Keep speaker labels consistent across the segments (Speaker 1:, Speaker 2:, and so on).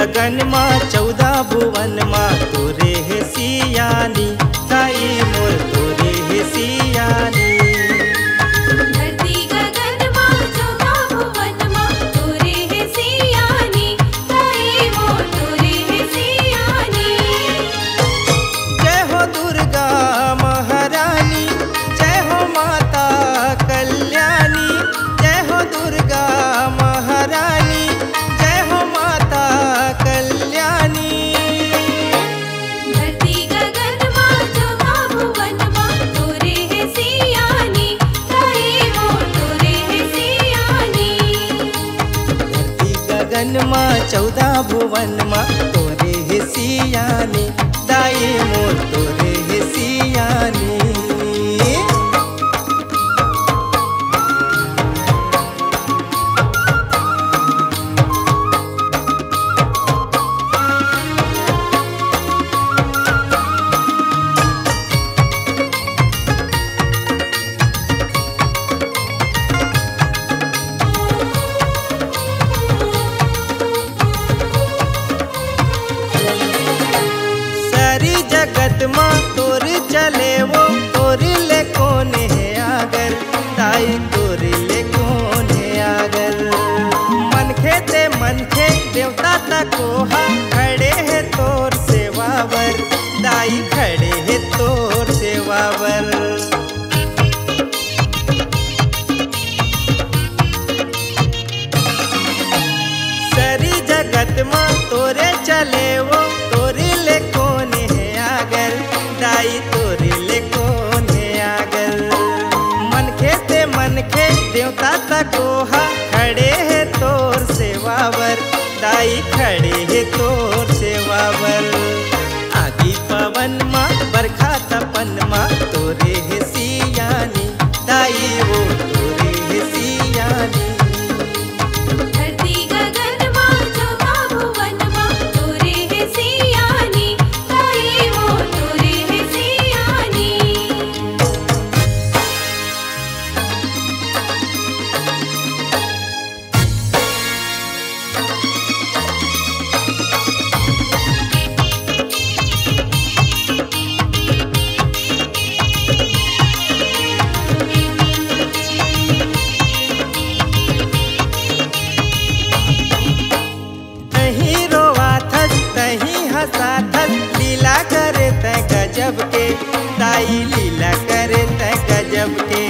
Speaker 1: गगन माँ 14 भुवन माँ तोरे है सियानी, दाई मोर तोरे है सियानी। गगन माँ 14 भुवन माँ तोरे है सियानी, दाई मोर तोरे है सियानी। जगत माँ तोर चले वो तोर ले कौन है आगर, ताई तोर ले कौन है आगर। मन खेते मन खे देवता तकोहा खड़े है तोर सेवावर, दाई खड़े है तोर सेवावर। सारी जगत माँ तोरे चले वो तोर ले कौन दाई तोरे ले कौन है आगर। मन खेते मन खे देवता तकोहा खड़े है तोर सेवावर, दाई खड़े है तोर सेवावर। आदि पवन माँ बरखा तपन माँ तोरे है सियानी, दाई वो तोरे है सियानी। लीला करे तै गजब के, दाई लीला करे तै गजब के।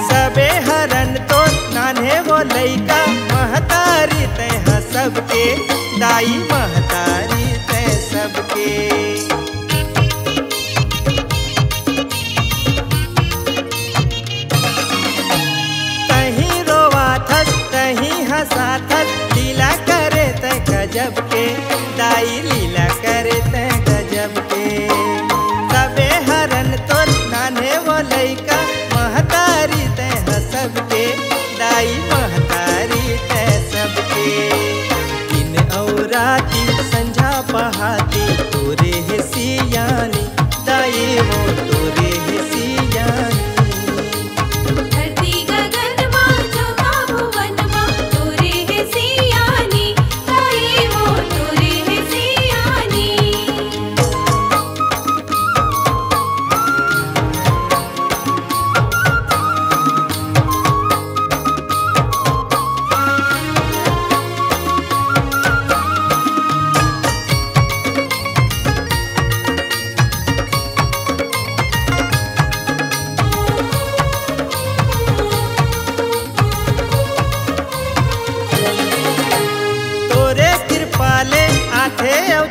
Speaker 1: सबे हरन तो नान्हे वो लइका महतारी तै हसब के, दाई महतारी तै सबके। तहीं रोवाथस तहीं हंसाथस लीला करे तै गजब के, दाई लीला करे तै गजब के। सबे हरन तो नान्हे वो लइका महतारी तै हसब के, दाई महतारी तै सबके। दिन और राती संझा पहाती तोरे है सियानी, दाई वो तोरे है सियानी।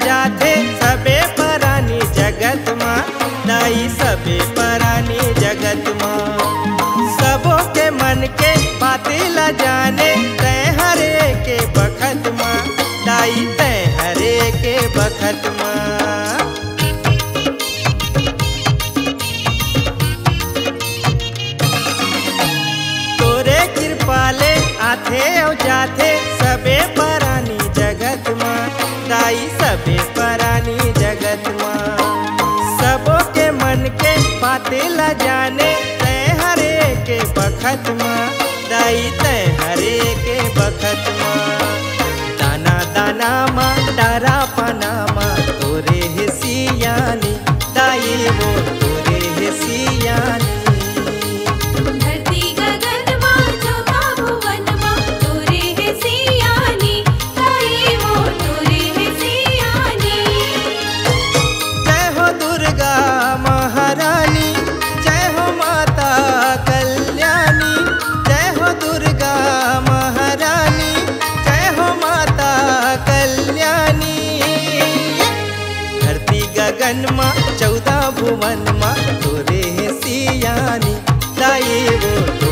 Speaker 1: जाथे सबे परानी जगत माँ, दाई सबे परानी जगत माँ। सबों के मन के बातें ला जाने तै हरे के बखत माँ, दाई तै हरे के बखत माँ। तोरे कृपाले आथे और जाथे सबे परानी जगत माँ, दाई सबे परानी जगत माँ। सबों के मन के बातें ला जाने तै हरे के बखत माँ, दाई तै हरे के बखत माँ। दाना दाना माँ दाई वो